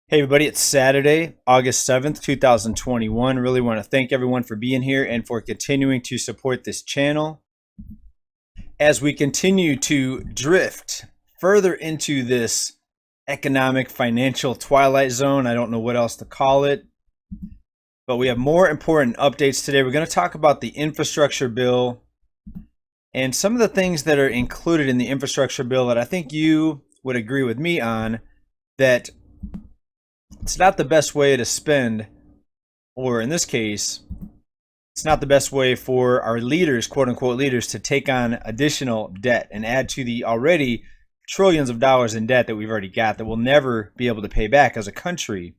Hey everybody, it's Saturday, August 7th, 2021. Really want to thank everyone for being here and for continuing to support this channel. As we continue to drift further into this economic financial twilight zone, I don't know what else to call it, but we have more important updates today. We're going to talk about the infrastructure bill and some of the things that are included in the infrastructure bill that I think you would agree with me on, that it's not the best way to spend, or in this case, it's not the best way for our leaders, quote unquote leaders, to take on additional debt and add to the already trillions of dollars in debt that we've already got that we'll never be able to pay back as a country.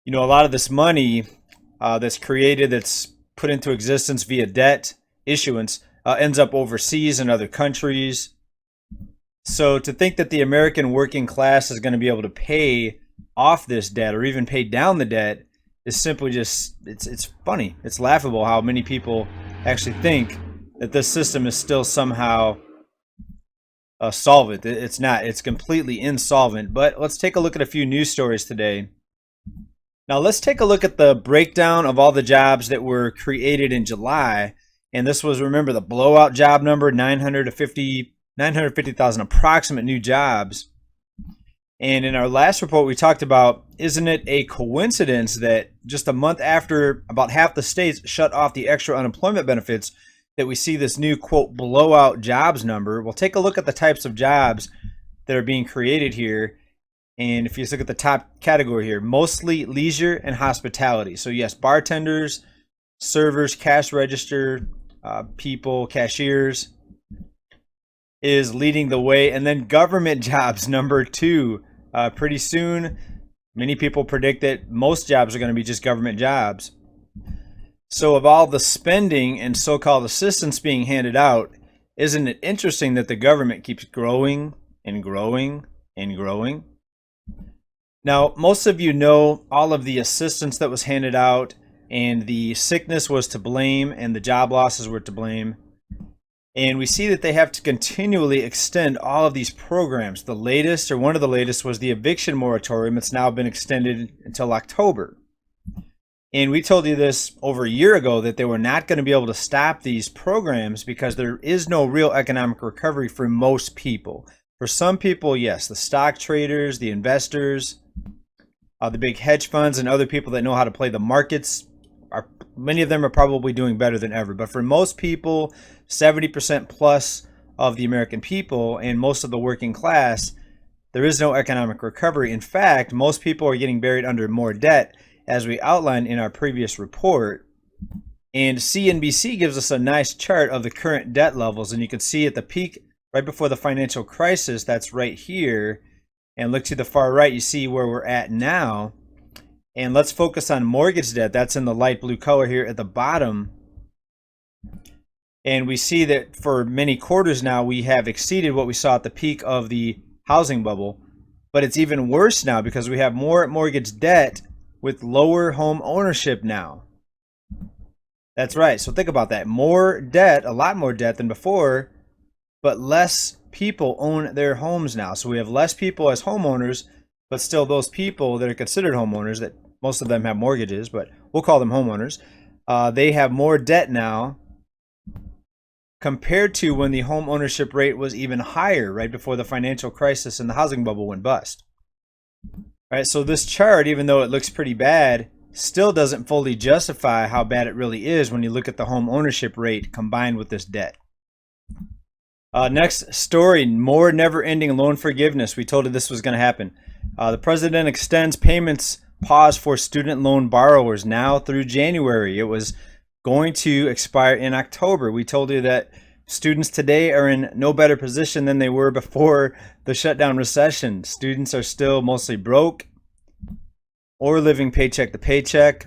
You know, a lot of this money that's created, that's put into existence via debt issuance, ends up overseas in other countries. So to think that the American working class is going to be able to pay off this debt or even pay down the debt is simply just, it's funny. It's laughable how many people actually think that this system is still somehow solvent. It's not. It's completely insolvent. But let's take a look at a few news stories today. Now let's take a look at the breakdown of all the jobs that were created in July. And this was, remember, the blowout job number, 950,000 approximate new jobs. And in our last report, we talked about, isn't it a coincidence that just a month after about half the states shut off the extra unemployment benefits, that we see this new, quote, blowout jobs number? We'll take a look at the types of jobs that are being created here. And if you look at the top category here, mostly leisure and hospitality. So yes, bartenders, servers, cash register people, cashiers is leading the way. And then government jobs, number two. Pretty soon, many people predict that most jobs are going to be just government jobs. So of all the spending and so-called assistance being handed out, isn't it interesting that the government keeps growing and growing and growing? Now, most of you know all of the assistance that was handed out, and the sickness was to blame and the job losses were to blame. And we see that they have to continually extend all of these programs. The latest, or one of the latest, was the eviction moratorium. It's now been extended until October. And we told you this over a year ago, that they were not going to be able to stop these programs because there is no real economic recovery for most people. For some people, yes, the stock traders, the investors, the big hedge funds, and other people that know how to play the markets, many of them are probably doing better than ever. But for most people, 70% plus of the American people and most of the working class, there is no economic recovery. In fact, most people are getting buried under more debt, as we outlined in our previous report. And CNBC gives us a nice chart of the current debt levels. And you can see at the peak right before the financial crisis, that's right here. And look to the far right, you see where we're at now. And let's focus on mortgage debt. That's in the light blue color here at the bottom. And we see that for many quarters now, we have exceeded what we saw at the peak of the housing bubble. But it's even worse now because we have more mortgage debt with lower home ownership now. That's right. So think about that. More debt, a lot more debt than before, but less people own their homes now. So we have less people as homeowners, but still those people that are considered homeowners, that most of them have mortgages, but we'll call them homeowners, they have more debt now compared to when the home ownership rate was even higher right before the financial crisis and the housing bubble went bust. All right, so this chart, even though it looks pretty bad, still doesn't fully justify how bad it really is when you look at the home ownership rate combined with this debt. Next story, more never-ending loan forgiveness. We told you this was going to happen. The president extends payments pause for student loan borrowers now through January. It was going to expire in October. We told you that students today are in no better position than they were before the shutdown recession. Students are still mostly broke or living paycheck to paycheck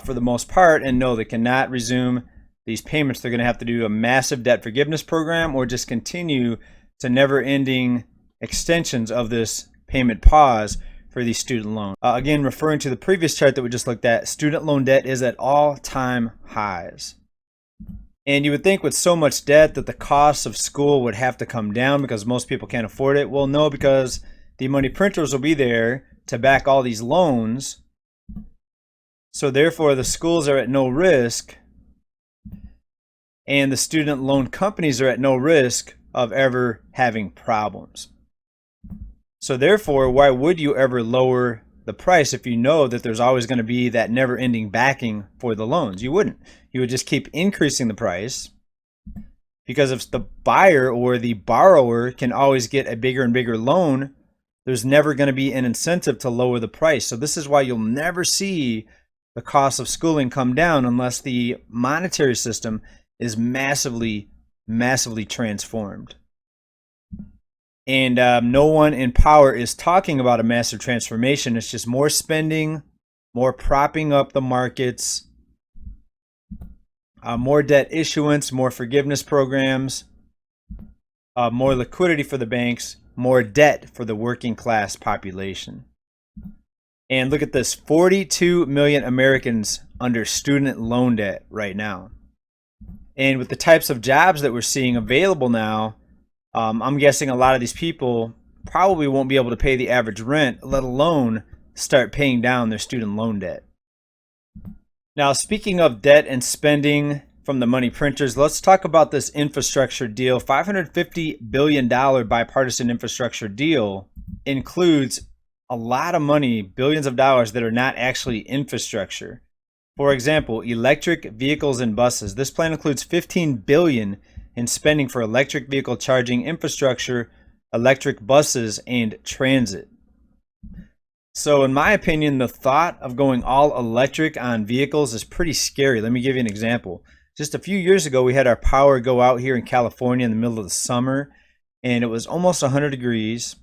for the most part, and no, they cannot resume these payments. They're going to have to do a massive debt forgiveness program or just continue to never-ending extensions of this payment pause for these student loans. Again, referring to the previous chart that we just looked at, student loan debt is at all-time highs. And you would think with so much debt that the cost of school would have to come down because most people can't afford it. Well, no, because the money printers will be there to back all these loans. So therefore, the schools are at no risk, and the student loan companies are at no risk of ever having problems. So therefore, why would you ever lower the price if you know that there's always going to be that never-ending backing for the loans? You wouldn't. You would just keep increasing the price, because if the buyer or the borrower can always get a bigger and bigger loan, there's never going to be an incentive to lower the price. So this is why you'll never see the cost of schooling come down unless the monetary system is massively, massively transformed. And no one in power is talking about a massive transformation. It's just more spending, more propping up the markets, more debt issuance, more forgiveness programs, more liquidity for the banks, more debt for the working class population. And look at this, 42 million Americans under student loan debt right now. And with the types of jobs that we're seeing available now, I'm guessing a lot of these people probably won't be able to pay the average rent, let alone start paying down their student loan debt. Now, speaking of debt and spending from the money printers, let's talk about this infrastructure deal. $550 billion bipartisan infrastructure deal includes a lot of money, billions of dollars that are not actually infrastructure. For example, electric vehicles and buses. This plan includes $15 billion in spending for electric vehicle charging infrastructure, electric buses, and transit. So in my opinion, the thought of going all electric on vehicles is pretty scary. Let me give you an example. Just a few years ago, we had our power go out here in California in the middle of the summer, and it was almost 100 degrees.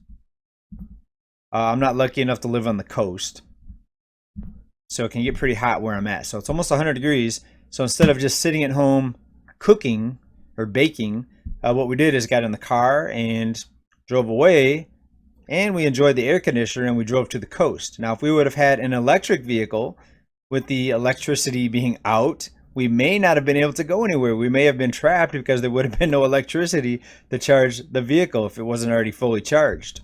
I'm not lucky enough to live on the coast, so it can get pretty hot where I'm at. So it's almost 100 degrees. So instead of just sitting at home cooking or baking, what we did is got in the car and drove away, and we enjoyed the air conditioner, and we drove to the coast. Now, if we would have had an electric vehicle with the electricity being out, we may not have been able to go anywhere. We may have been trapped because there would have been no electricity to charge the vehicle if it wasn't already fully charged.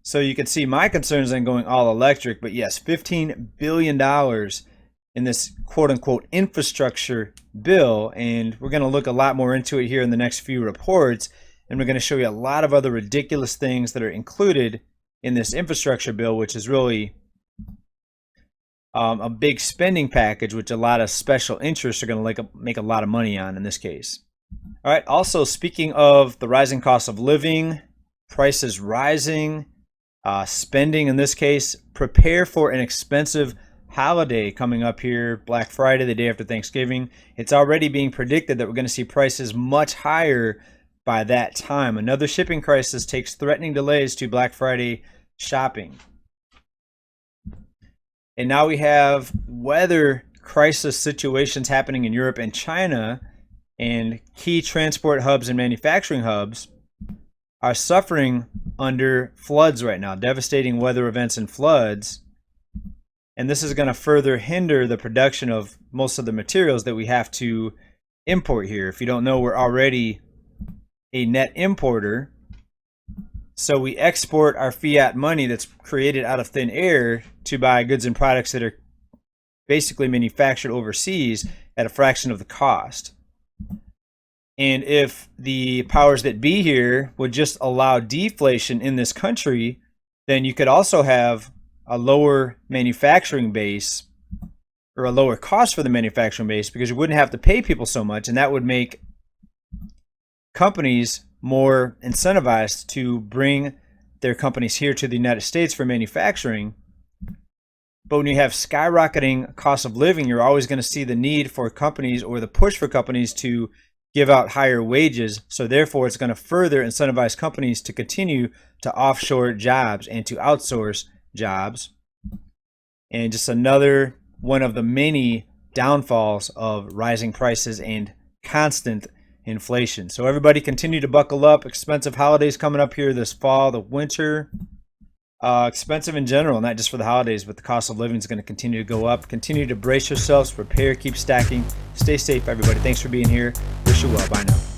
So you can see my concerns on going all electric, but yes, $15 billion in this quote-unquote infrastructure bill, and we're going to look a lot more into it here in the next few reports, and we're going to show you a lot of other ridiculous things that are included in this infrastructure bill, which is really a big spending package, which a lot of special interests are going to make a lot of money on in this case. All right, also speaking of the rising cost of living, prices rising, spending in this case, prepare for an expensive holiday coming up here, Black Friday, the day after Thanksgiving. It's already being predicted that we're going to see prices much higher by that time. Another shipping crisis takes threatening delays to Black Friday shopping. And now we have weather crisis situations happening in Europe and China, and key transport hubs and manufacturing hubs are suffering under floods right now, devastating weather events and floods. And this is going to further hinder the production of most of the materials that we have to import here. If you don't know, we're already a net importer. So we export our fiat money that's created out of thin air to buy goods and products that are basically manufactured overseas at a fraction of the cost. And if the powers that be here would just allow deflation in this country, then you could also have a lower manufacturing base, or a lower cost for the manufacturing base, because you wouldn't have to pay people so much, and that would make companies more incentivized to bring their companies here to the United States for manufacturing. But when you have skyrocketing cost of living, you're always going to see the need for companies, or the push for companies, to give out higher wages. So therefore, it's going to further incentivize companies to continue to offshore jobs and to outsource jobs. And just another one of the many downfalls of rising prices and constant inflation. So everybody continue to buckle up. Expensive holidays coming up here this fall, the winter. Expensive in general, not just for the holidays, but the cost of living is going to continue to go up. Continue to brace yourselves, prepare, keep stacking. Stay safe, everybody. Thanks for being here. Wish you well. Bye now.